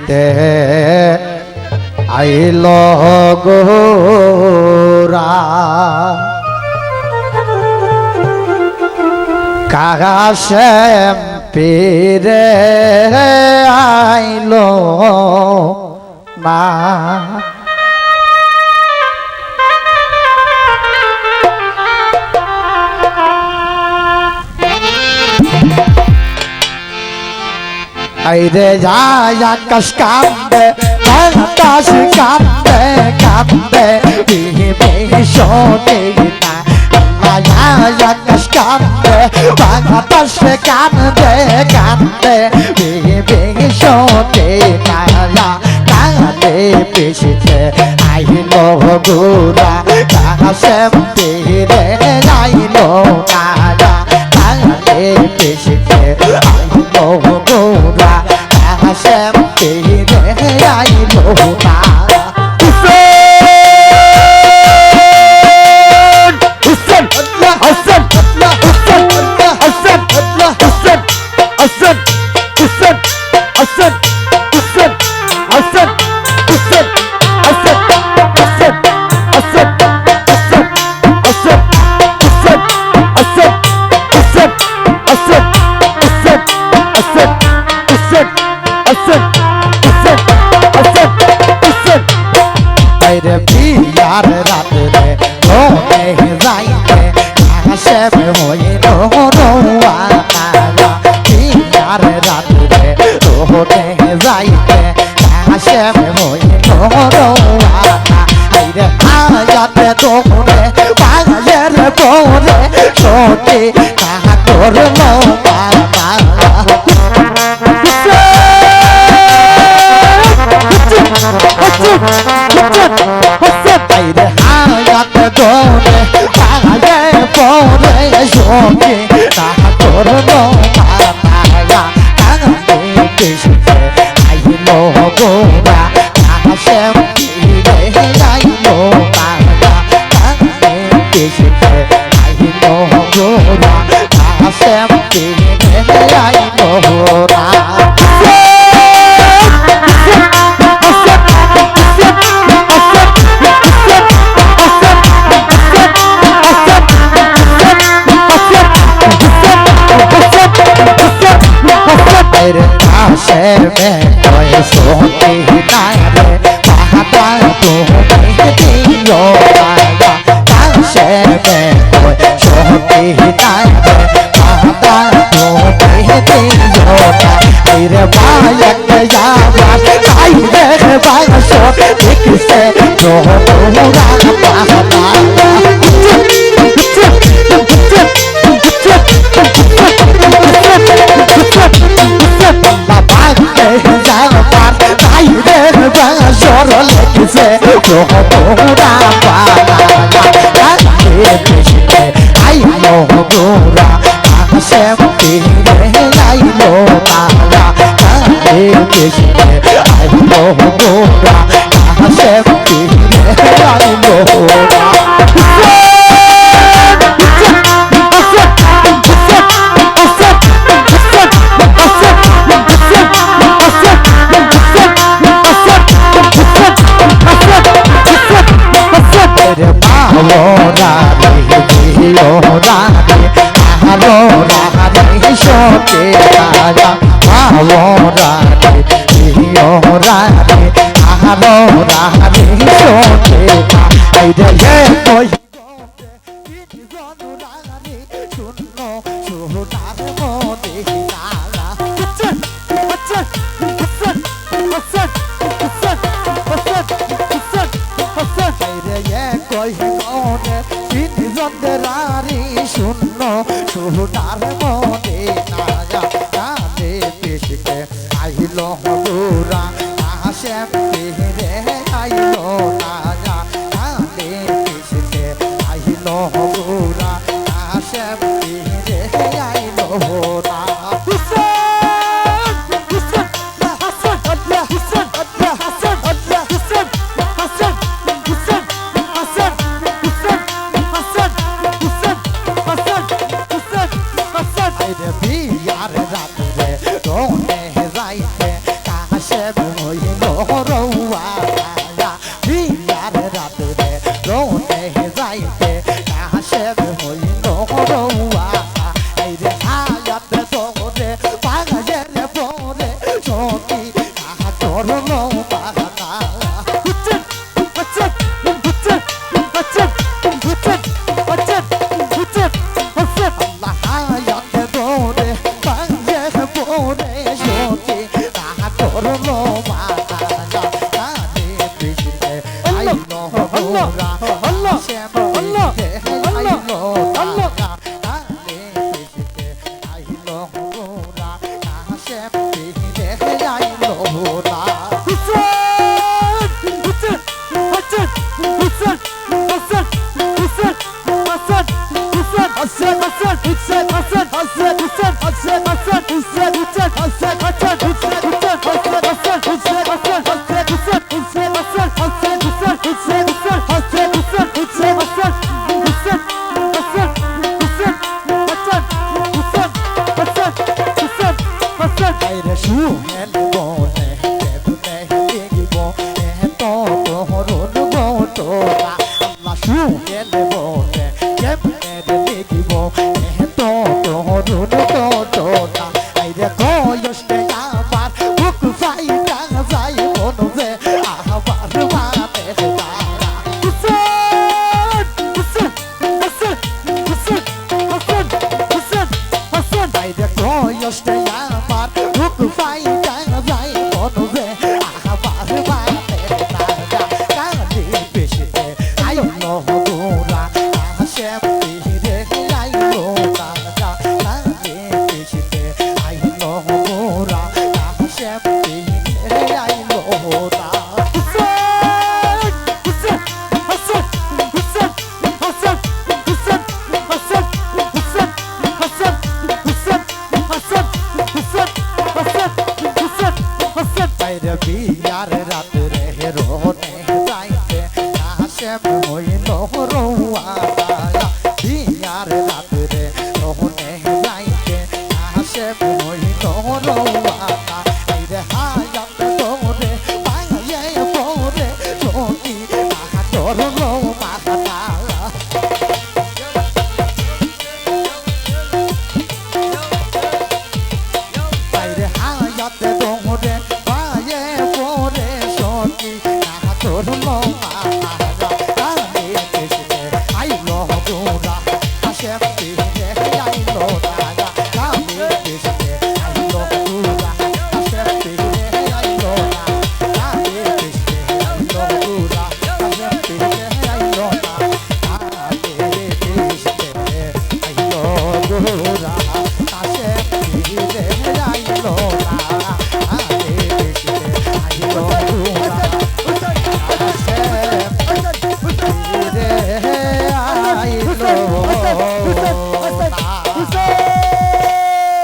পিছিতে আইল গোরা কাগাসেম পীরে আইল না আইরে যায় আকাশ কাঁদে বাতাস কাঁদে কাঁদে বিভীষণে না যায় আকাশ কাঁদে বাতাস কাঁদে কাঁদে বিভীষণে না কাঁদে পিছিতে আইল গোরা কাছে তীরে আইল না কাঁদে পিছিতে আইল গোরা কাছে তীরে আইল না বিয়ার রাতে লোনে যাইতে কাছে হইল রোয়া বিয়ার রাতে লোনে যাইতে কাছে হইল রোয়া আইরে আয়াতে তোরে পাগলের পরে সত্যি কাহা করলো বাবা আইরে হায়াতে তোরে পাগলে পরে সত্যি কাহা করলো বাবা কাঁদে পিছিতে আইল গোরা কাছে তীরে আইল বাবা কাঁদে পিছিতে আইল গোরা কাছে তীরে আইল গোরা কাছে কোই সোতে নারে বাবা তুমি দিও বাবা কাছে কোই সোতে নারে বাবা তুমি দিও আইরে বায়ক যাবার আইরে বাসো দেখছে জোরা বাবা লেগেছে তোরা পিছিতে আইল গোরা কাছে তীরে আইল তারা পিছিতে আইল গোরা কাছে তীরে আইল গোরা শূন্য সোনার মনে না জানে পেশকে আইল গোরা কাছে তীরে আইল না জানে পেশকে আইল গোরা কাছে তীরে আইল গোরা বিয়ার রাতে রোনে যাইতে কাছে হই করলো মানা জানে পিছনে আইলো গোরা হাসেম পিছনে আইলো না জানে পিছনে আইলো গোরা হাসেম পিছনে আইলো না সুহেল বনে কেবনে দেখিব এত তোহরুন গোটোরা আল্লাহ সুহেল বনে কেবনে দেখিব এত তোহরুন গোটোরা আইরে কয়স্তে আবার বুক ফাইটা যাই বনবে আবার মানে তারা আইরে কয়স্তে আবার বুক ফাইটা যাই বনবে আবার মানে তারা কালি পেশিতে আইলো গোরা হাসেম পিরে আইলো তারা কালি পেশিতে আইলো গোরা হাসেম পিরে আইলো তারা বিয়ার রাতে